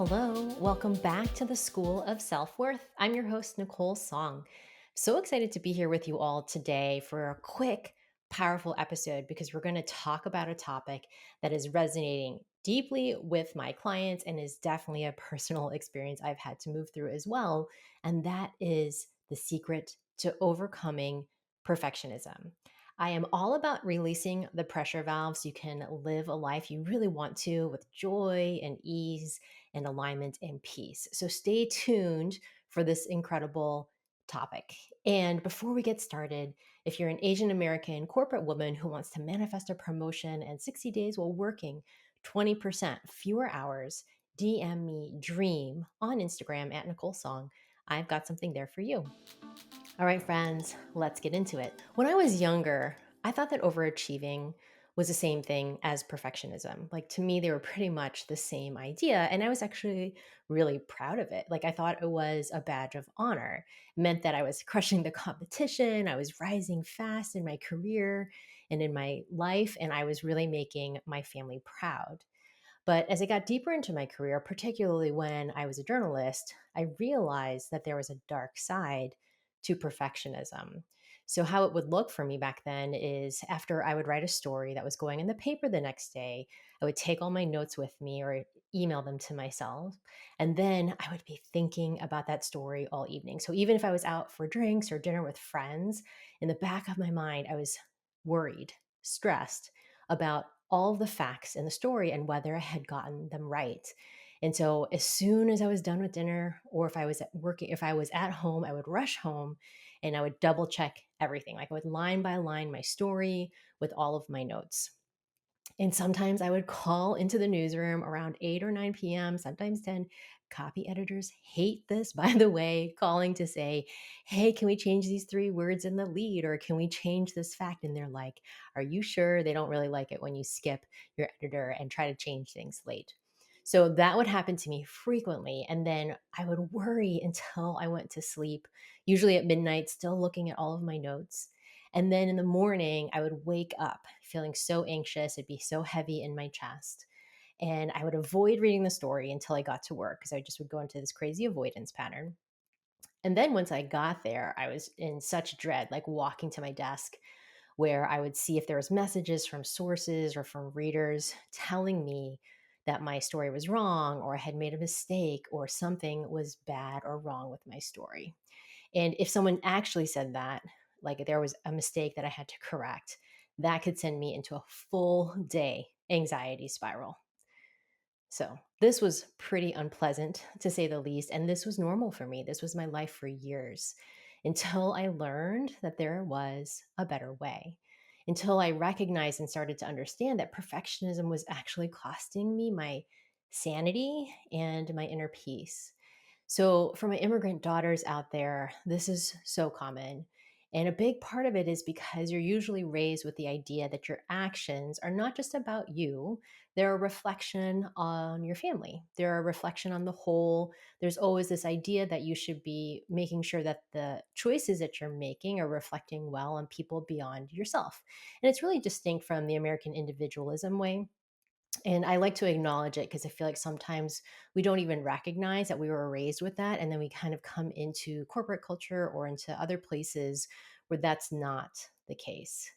Hello, welcome back to the School of Self Worth. I'm your host, Nicole Song. So excited to be here with you all today for a quick, powerful episode because we're going to talk about a topic that is resonating deeply with my clients and is definitely a personal experience I've had to move through as well. And that is the secret to overcoming perfectionism. I am all about releasing the pressure valve so you can live a life you really want to with joy and ease and alignment and peace. So stay tuned for this incredible topic. And before we get started, if you're an Asian American corporate woman who wants to manifest a promotion and 60 days while working 20% fewer hours, DM me dream on Instagram at Nicole Song. I've got something there for you. All right, friends, let's get into it. When I was younger, I thought that overachieving was the same thing as perfectionism. Like to me, they were pretty much the same idea. And I was actually really proud of it. Like I thought it was a badge of honor. It meant that I was crushing the competition. I was rising fast in my career and in my life. And I was really making my family proud. But as I got deeper into my career, particularly when I was a journalist, I realized that there was a dark side to perfectionism. So, how it would look for me back then is after I would write a story that was going in the paper the next day, I would take all my notes with me or email them to myself. And then I would be thinking about that story all evening. So, even if I was out for drinks or dinner with friends, in the back of my mind, I was worried, stressed about all the facts in the story and whether I had gotten them right. And so as soon as I was done with dinner, or if I was at working, if I was at home, I would rush home and I would double check everything. Like I would line by line my story with all of my notes. And sometimes I would call into the newsroom around 8 or 9 p.m., sometimes 10. Copy editors hate this, by the way, calling to say, hey, can we change these three words in the lead? Or can we change this fact? And they're like, are you sure? They don't really like it when you skip your editor and try to change things late. So that would happen to me frequently. And then I would worry until I went to sleep, usually at midnight, still looking at all of my notes. And then in the morning, I would wake up feeling so anxious. It'd be so heavy in my chest. And I would avoid reading the story until I got to work because I just would go into this crazy avoidance pattern. And then once I got there, I was in such dread, like walking to my desk where I would see if there was messages from sources or from readers telling me that my story was wrong or I had made a mistake or something was bad or wrong with my story. And if someone actually said that, like there was a mistake that I had to correct, that could send me into a full day anxiety spiral. So this was pretty unpleasant to say the least. And this was normal for me. This was my life for years until I learned that there was a better way. Until I recognized and started to understand that perfectionism was actually costing me my sanity and my inner peace. So, for my immigrant daughters out there, this is so common. And a big part of it is because you're usually raised with the idea that your actions are not just about you, they're a reflection on your family, they're a reflection on the whole. There's always this idea that you should be making sure that the choices that you're making are reflecting well on people beyond yourself. And it's really distinct from the American individualism way, and I like to acknowledge it because I feel like sometimes we don't even recognize that we were raised with that. And then we kind of come into corporate culture or into other places where that's not the case.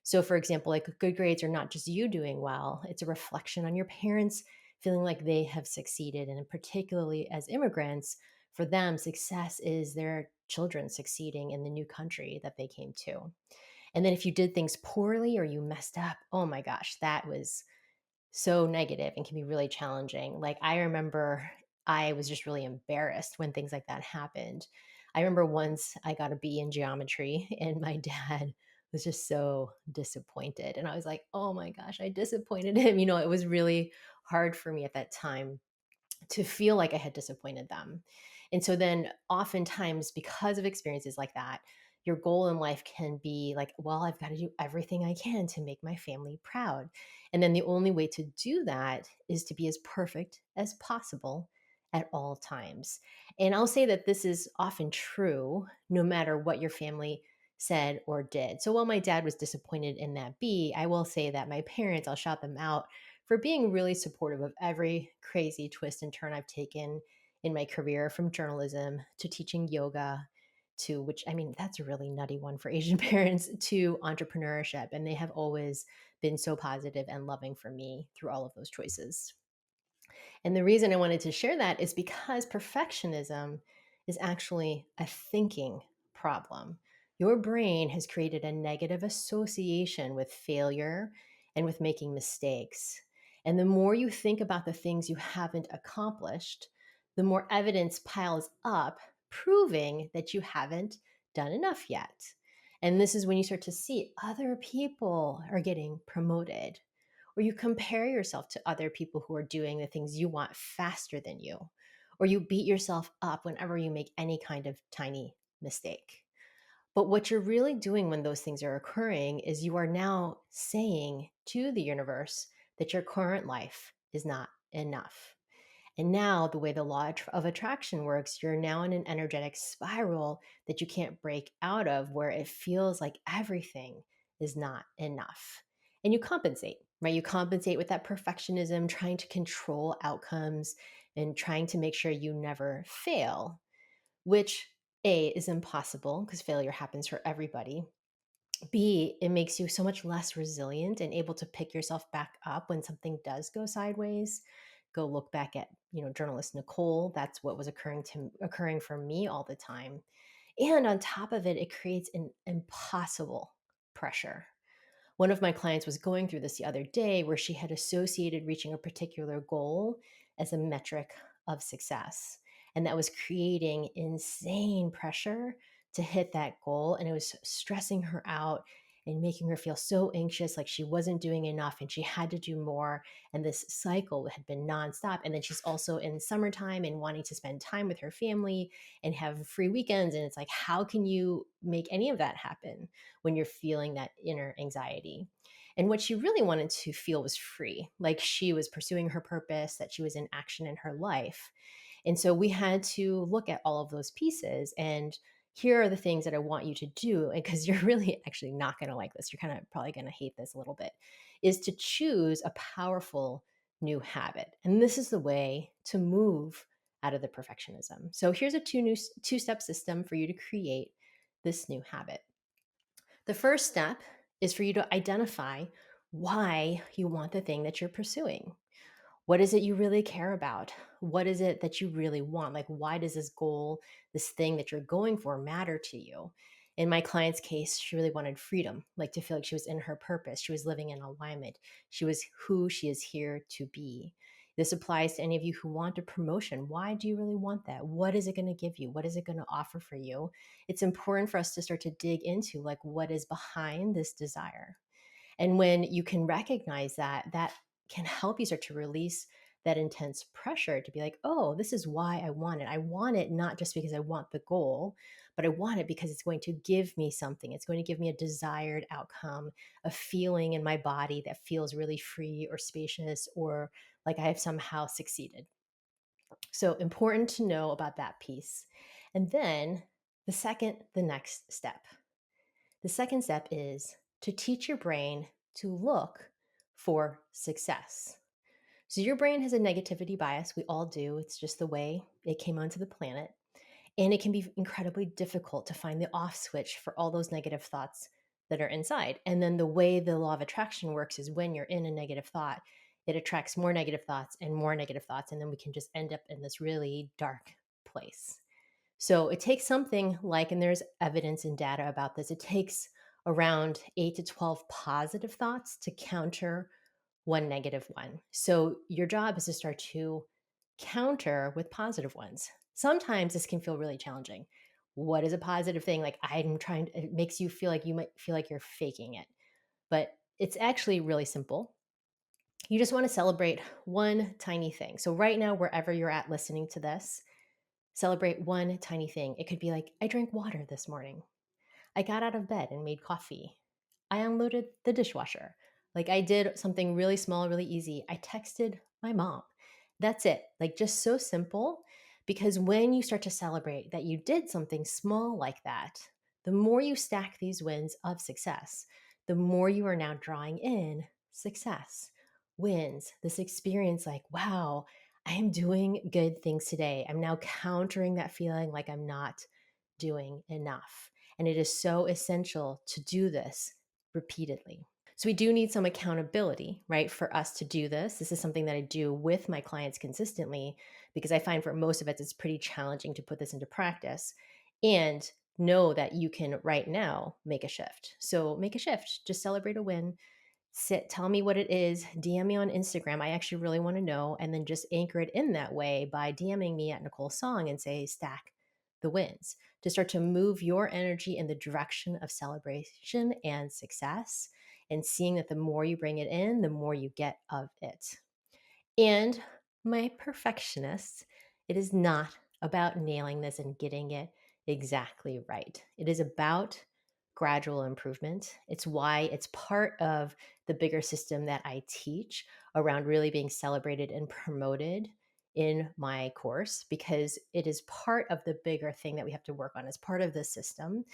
So, for example, like good grades are not just you doing well, it's a reflection on your parents feeling like they have succeeded. And particularly as immigrants, for them, success is their children succeeding in the new country that they came to. And then if you did things poorly or you messed up, oh my gosh, that was so negative and can be really challenging. Like I remember I was just really embarrassed when things like that happened. I remember once I got a B in geometry and my dad was just so disappointed. And I was like, oh my gosh, I disappointed him. It was really hard for me at that time to feel like I had disappointed them. And so then oftentimes because of experiences like that, your goal in life can be like, well, I've got to do everything I can to make my family proud. And then the only way to do that is to be as perfect as possible at all times. And I'll say that this is often true no matter what your family said or did. So while my dad was disappointed in that B, I will say that my parents, I'll shout them out for being really supportive of every crazy twist and turn I've taken in my career, from journalism to teaching yoga to, which I mean, that's a really nutty one for Asian parents, to entrepreneurship. And they have always been so positive and loving for me through all of those choices. And the reason I wanted to share that is because perfectionism is actually a thinking problem. Your brain has created a negative association with failure and with making mistakes. And the more you think about the things you haven't accomplished, the more evidence piles up proving that you haven't done enough yet. And this is when you start to see other people are getting promoted, or you compare yourself to other people who are doing the things you want faster than you, or you beat yourself up whenever you make any kind of tiny mistake. But what you're really doing when those things are occurring is you are now saying to the universe that your current life is not enough. And now, the way the law of attraction works, you're now in an energetic spiral that you can't break out of, where it feels like everything is not enough. And you compensate, right? You compensate with that perfectionism, trying to control outcomes and trying to make sure you never fail, which A, is impossible because failure happens for everybody. B, it makes you so much less resilient and able to pick yourself back up when something does go sideways. Go look back at, journalist Nicole. That's what was occurring for me all the time. And on top of it, it creates an impossible pressure. One of my clients was going through this the other day, where she had associated reaching a particular goal as a metric of success. And that was creating insane pressure to hit that goal. And it was stressing her out and making her feel so anxious, like she wasn't doing enough and she had to do more. And this cycle had been nonstop. And then she's also in summertime and wanting to spend time with her family and have free weekends. And it's like, how can you make any of that happen when you're feeling that inner anxiety? And what she really wanted to feel was free, like she was pursuing her purpose, that she was in action in her life. And so we had to look at all of those pieces, and here are the things that I want you to do. And because you're really actually not going to like this, you're kind of probably going to hate this a little bit, is to choose a powerful new habit. And this is the way to move out of the perfectionism. So here's a two-step system for you to create this new habit. The first step is for you to identify why you want the thing that you're pursuing. What is it you really care about? What is it that you really want? Like, why does this goal, this thing that you're going for, matter to you? In my client's case, she really wanted freedom, like to feel like she was in her purpose. She was living in alignment. She was who she is here to be. This applies to any of you who want a promotion. Why do you really want that? What is it going to give you? What is it going to offer for you? It's important for us to start to dig into, like, what is behind this desire. And when you can recognize that, that can help you start to release that intense pressure to be like, oh, this is why I want it. I want it not just because I want the goal, but I want it because it's going to give me something. It's going to give me a desired outcome, a feeling in my body that feels really free or spacious, or like I have somehow succeeded. So important to know about that piece. And then the next step. The second step is to teach your brain to look for success. So your brain has a negativity bias. We all do. It's just the way it came onto the planet. And it can be incredibly difficult to find the off switch for all those negative thoughts that are inside. And then the way the law of attraction works is when you're in a negative thought, it attracts more negative thoughts and more negative thoughts. And then we can just end up in this really dark place. So it takes something like, and there's evidence and data about this, it takes around 8 to 12 positive thoughts to counter one negative one. So your job is to start to counter with positive ones. Sometimes this can feel really challenging. What is a positive thing? Like, it makes you feel like you might feel like you're faking it. But it's actually really simple. You just want to celebrate one tiny thing. So right now, wherever you're at listening to this, celebrate one tiny thing. It could be like, I drank water this morning. I got out of bed and made coffee. I unloaded the dishwasher. Like, I did something really small, really easy. I texted my mom. That's it. Like, just so simple. Because when you start to celebrate that you did something small like that, the more you stack these wins of success, the more you are now drawing in success. wins, this experience like, wow, I am doing good things today. I'm now countering that feeling like I'm not doing enough. And it is so essential to do this repeatedly. So we do need some accountability, right, for us to do this. This is something that I do with my clients consistently because I find for most of it, it's pretty challenging to put this into practice and know that you can right now make a shift. So make a shift, just celebrate a win, tell me what it is, DM me on Instagram. I actually really want to know. And then just anchor it in that way by DMing me at Nicole Song and say, stack the wins to start to move your energy in the direction of celebration and success. And seeing that the more you bring it in, the more you get of it. And my perfectionist, it is not about nailing this and getting it exactly right. It is about gradual improvement. It's why it's part of the bigger system that I teach around really being celebrated and promoted in my course, because it is part of the bigger thing that we have to work on as part of the system.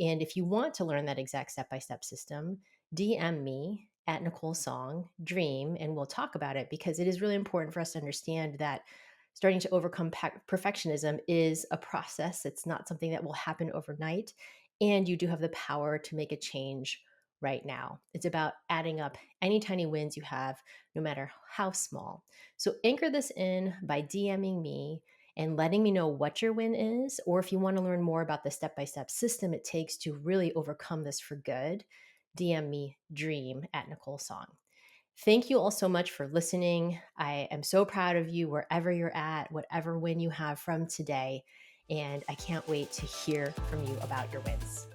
And if you want to learn that exact step-by-step system, DM me at Nicole Song Dream, and we'll talk about it, because it is really important for us to understand that starting to overcome perfectionism is a process. It's not something that will happen overnight. And you do have the power to make a change right now. It's about adding up any tiny wins you have, no matter how small. So anchor this in by DMing me and letting me know what your win is, or if you want to learn more about the step by step system it takes to really overcome this for good, DM me Dream at Nicole Song. Thank you all so much for listening. I am so proud of you wherever you're at, whatever win you have from today. And I can't wait to hear from you about your wins.